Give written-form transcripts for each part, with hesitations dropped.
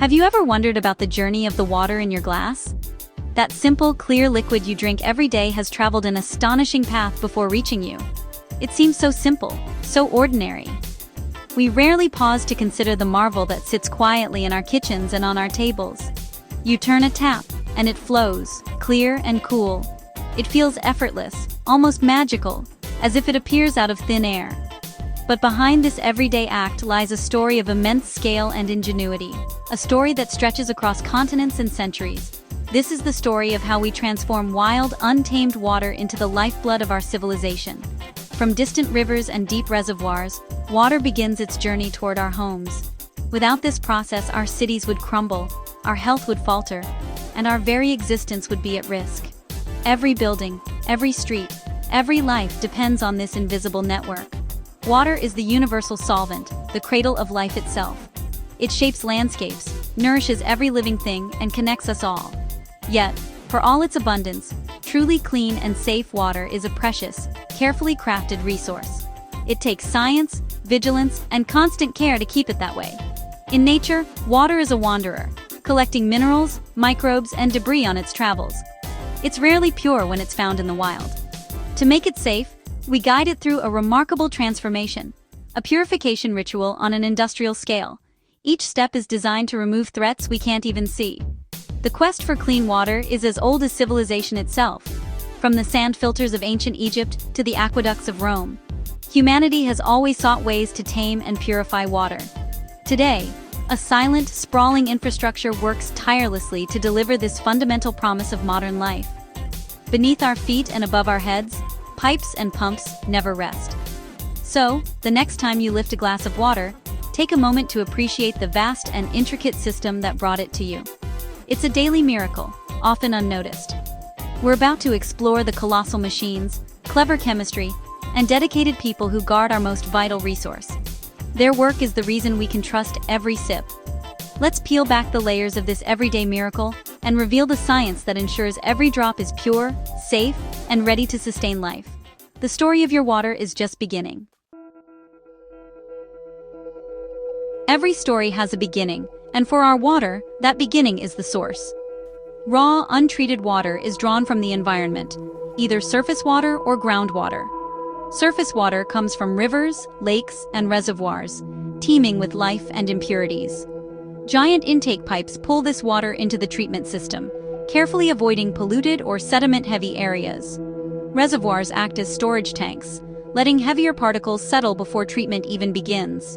Have you ever wondered about the journey of the water in your glass? That simple, clear liquid you drink every day has traveled an astonishing path before reaching you. It seems so simple, so ordinary. We rarely pause to consider the marvel that sits quietly in our kitchens and on our tables. You turn a tap, and it flows, clear and cool. It feels effortless, almost magical, as if it appears out of thin air. But behind this everyday act lies a story of immense scale and ingenuity, a story that stretches across continents and centuries. This is the story of how we transform wild, untamed water into the lifeblood of our civilization. From distant rivers and deep reservoirs, water begins its journey toward our homes. Without this process, our cities would crumble, our health would falter, and our very existence would be at risk. Every building, every street, every life depends on this invisible network. Water is the universal solvent, the cradle of life itself. It shapes landscapes, nourishes every living thing, and connects us all. Yet, for all its abundance, truly clean and safe water is a precious, carefully crafted resource. It takes science, vigilance, and constant care to keep it that way. In nature, water is a wanderer, collecting minerals, microbes, and debris on its travels. It's rarely pure when it's found in the wild. To make it safe, we guide it through a remarkable transformation, a purification ritual on an industrial scale. Each step is designed to remove threats we can't even see. The quest for clean water is as old as civilization itself. From the sand filters of ancient Egypt to the aqueducts of Rome, humanity has always sought ways to tame and purify water. Today, a silent, sprawling infrastructure works tirelessly to deliver this fundamental promise of modern life. Beneath our feet and above our heads, pipes and pumps never rest. So, the next time you lift a glass of water, take a moment to appreciate the vast and intricate system that brought it to you. It's a daily miracle, often unnoticed. We're about to explore the colossal machines, clever chemistry, and dedicated people who guard our most vital resource. Their work is the reason we can trust every sip. Let's peel back the layers of this everyday miracle and reveal the science that ensures every drop is pure, safe, and ready to sustain life. The story of your water is just beginning. Every story has a beginning, and for our water, that beginning is the source. Raw, untreated water is drawn from the environment, either surface water or groundwater. Surface water comes from rivers, lakes, and reservoirs, teeming with life and impurities. Giant intake pipes pull this water into the treatment system, carefully avoiding polluted or sediment-heavy areas. Reservoirs act as storage tanks, letting heavier particles settle before treatment even begins.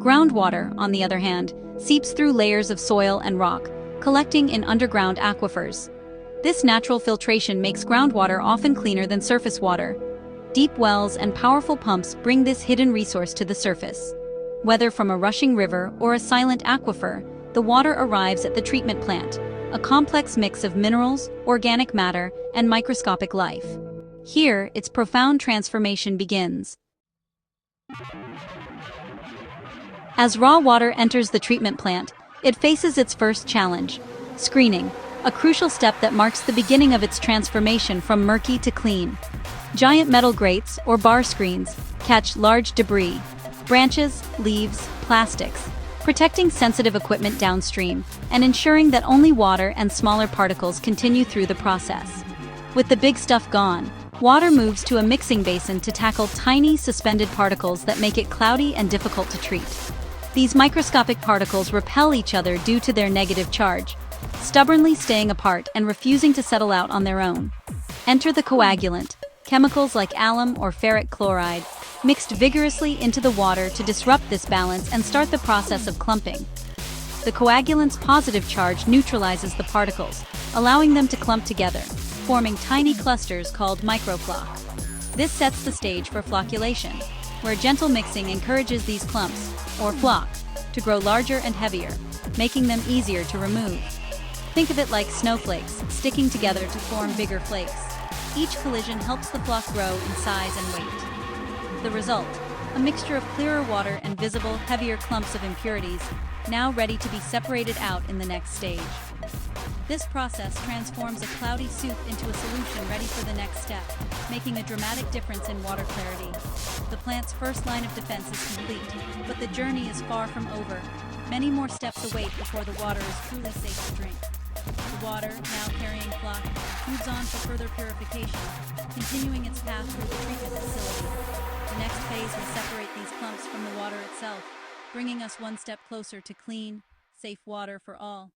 Groundwater, on the other hand, seeps through layers of soil and rock, collecting in underground aquifers. This natural filtration makes groundwater often cleaner than surface water. Deep wells and powerful pumps bring this hidden resource to the surface. Whether from a rushing river or a silent aquifer, the water arrives at the treatment plant, a complex mix of minerals, organic matter, and microscopic life. Here, its profound transformation begins. As raw water enters the treatment plant, it faces its first challenge: screening, a crucial step that marks the beginning of its transformation from murky to clean. Giant metal grates, or bar screens, catch large debris, branches, leaves, plastics, protecting sensitive equipment downstream and ensuring that only water and smaller particles continue through the process. With the big stuff gone, water moves to a mixing basin to tackle tiny, suspended particles that make it cloudy and difficult to treat. These microscopic particles repel each other due to their negative charge, stubbornly staying apart and refusing to settle out on their own. Enter the coagulant, chemicals like alum or ferric chloride, mixed vigorously into the water to disrupt this balance and start the process of clumping. The coagulant's positive charge neutralizes the particles, allowing them to clump together, forming tiny clusters called microfloc. This sets the stage for flocculation, where gentle mixing encourages these clumps, or floc, to grow larger and heavier, making them easier to remove. Think of it like snowflakes sticking together to form bigger flakes. Each collision helps the floc grow in size and weight. The result: a mixture of clearer water and visible, heavier clumps of impurities, now ready to be separated out in the next stage. This process transforms a cloudy soup into a solution ready for the next step, making a dramatic difference in water clarity. The plant's first line of defense is complete, but the journey is far from over. Many more steps await before the water is truly safe to drink. The water, now carrying flock, moves on for further purification, continuing its path through the treatment facility. The next phase will separate these clumps from the water itself, bringing us one step closer to clean, safe water for all.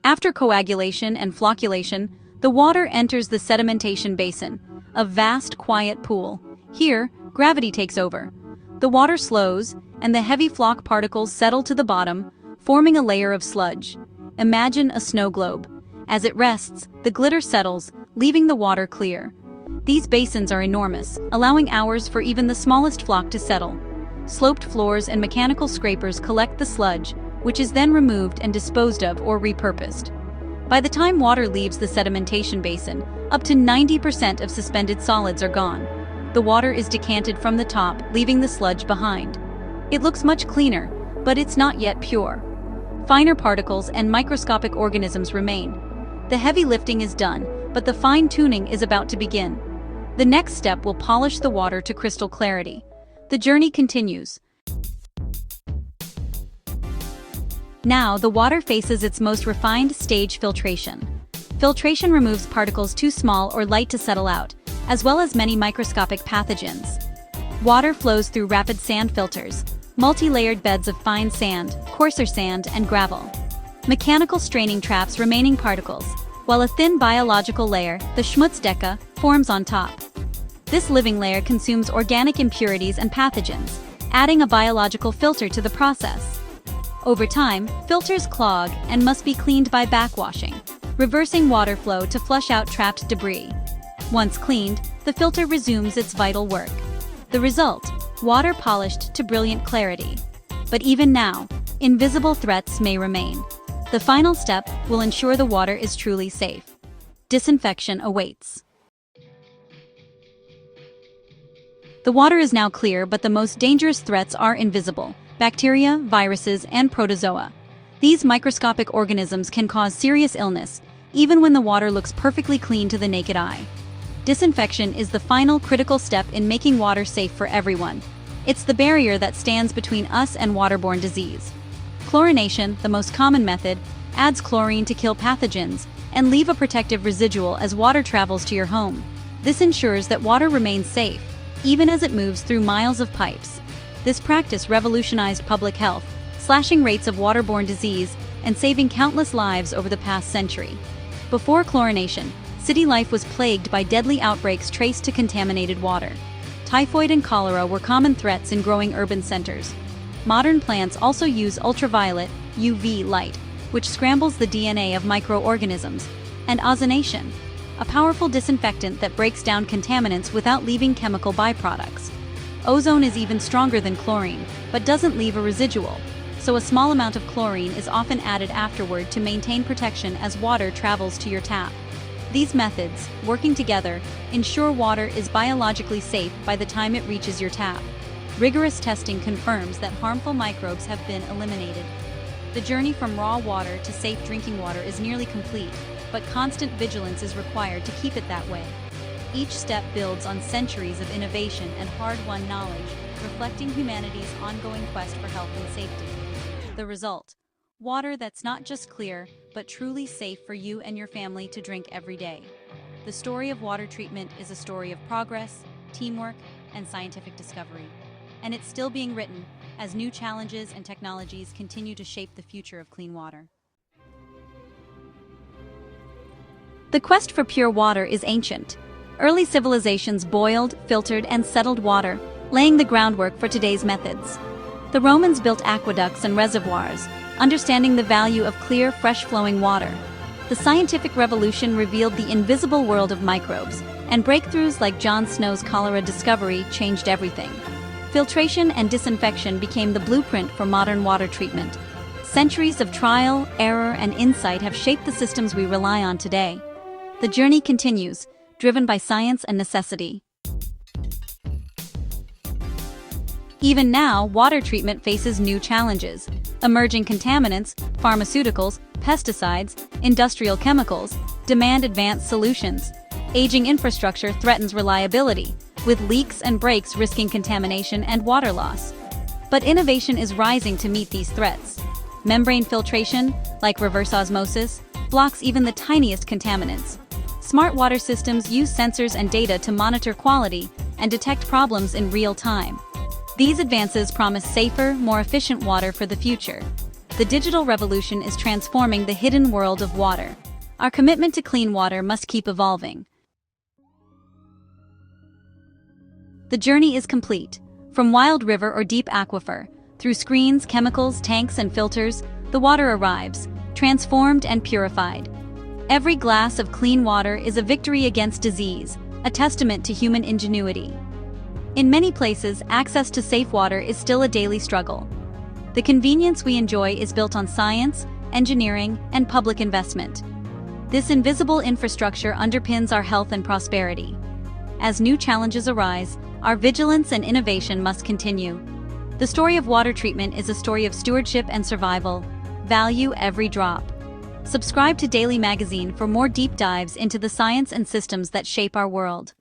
After coagulation and flocculation, the water enters the sedimentation basin, a vast, quiet pool. Here, gravity takes over. The water slows, and the heavy flock particles settle to the bottom, forming a layer of sludge. Imagine a snow globe. As it rests, the glitter settles, leaving the water clear. These basins are enormous, allowing hours for even the smallest flock to settle. Sloped floors and mechanical scrapers collect the sludge, which is then removed and disposed of or repurposed. By the time water leaves the sedimentation basin, up to 90% of suspended solids are gone. The water is decanted from the top, leaving the sludge behind. It looks much cleaner, but it's not yet pure. Finer particles and microscopic organisms remain. The heavy lifting is done, but the fine-tuning is about to begin. The next step will polish the water to crystal clarity. The journey continues. Now, the water faces its most refined stage: filtration. Filtration removes particles too small or light to settle out, as well as many microscopic pathogens. Water flows through rapid sand filters, multi-layered beds of fine sand, coarser sand, and gravel. Mechanical straining traps remaining particles, while a thin biological layer, the Schmutzdecke, forms on top. This living layer consumes organic impurities and pathogens, adding a biological filter to the process. Over time, filters clog and must be cleaned by backwashing, reversing water flow to flush out trapped debris. Once cleaned, the filter resumes its vital work. The result: water polished to brilliant clarity. But even now, invisible threats may remain. The final step will ensure the water is truly safe. Disinfection awaits. The water is now clear, but the most dangerous threats are invisible: bacteria, viruses, and protozoa. These microscopic organisms can cause serious illness, even when the water looks perfectly clean to the naked eye. Disinfection is the final critical step in making water safe for everyone. It's the barrier that stands between us and waterborne disease. Chlorination, the most common method, adds chlorine to kill pathogens and leave a protective residual as water travels to your home. This ensures that water remains safe, even as it moves through miles of pipes. This practice revolutionized public health, slashing rates of waterborne disease and saving countless lives over the past century. Before chlorination, city life was plagued by deadly outbreaks traced to contaminated water. Typhoid and cholera were common threats in growing urban centers. Modern plants also use ultraviolet (UV) light, which scrambles the DNA of microorganisms, and ozonation, a powerful disinfectant that breaks down contaminants without leaving chemical byproducts. Ozone is even stronger than chlorine, but doesn't leave a residual, so a small amount of chlorine is often added afterward to maintain protection as water travels to your tap. These methods, working together, ensure water is biologically safe by the time it reaches your tap. Rigorous testing confirms that harmful microbes have been eliminated. The journey from raw water to safe drinking water is nearly complete, but constant vigilance is required to keep it that way. Each step builds on centuries of innovation and hard-won knowledge, reflecting humanity's ongoing quest for health and safety. The result: water that's not just clear, but truly safe for you and your family to drink every day. The story of water treatment is a story of progress, teamwork, and scientific discovery. And it's still being written as new challenges and technologies continue to shape the future of clean water. The quest for pure water is ancient. Early civilizations boiled, filtered, and settled water, laying the groundwork for today's methods. The Romans built aqueducts and reservoirs, understanding the value of clear, fresh-flowing water. The scientific revolution revealed the invisible world of microbes, and breakthroughs like John Snow's cholera discovery changed everything. Filtration and disinfection became the blueprint for modern water treatment. Centuries of trial, error, and insight have shaped the systems we rely on today. The journey continues, driven by science and necessity. Even now, water treatment faces new challenges. Emerging contaminants, pharmaceuticals, pesticides, industrial chemicals demand advanced solutions. Aging infrastructure threatens reliability, with leaks and breaks risking contamination and water loss. But innovation is rising to meet these threats. Membrane filtration, like reverse osmosis, blocks even the tiniest contaminants. Smart water systems use sensors and data to monitor quality and detect problems in real time. These advances promise safer, more efficient water for the future. The digital revolution is transforming the hidden world of water. Our commitment to clean water must keep evolving. The journey is complete. From wild river or deep aquifer, through screens, chemicals, tanks, and filters, the water arrives, transformed and purified. Every glass of clean water is a victory against disease, a testament to human ingenuity. In many places, access to safe water is still a daily struggle. The convenience we enjoy is built on science, engineering, and public investment. This invisible infrastructure underpins our health and prosperity. As new challenges arise, our vigilance and innovation must continue. The story of water treatment is a story of stewardship and survival. Value every drop. Subscribe to Daily Magazine for more deep dives into the science and systems that shape our world.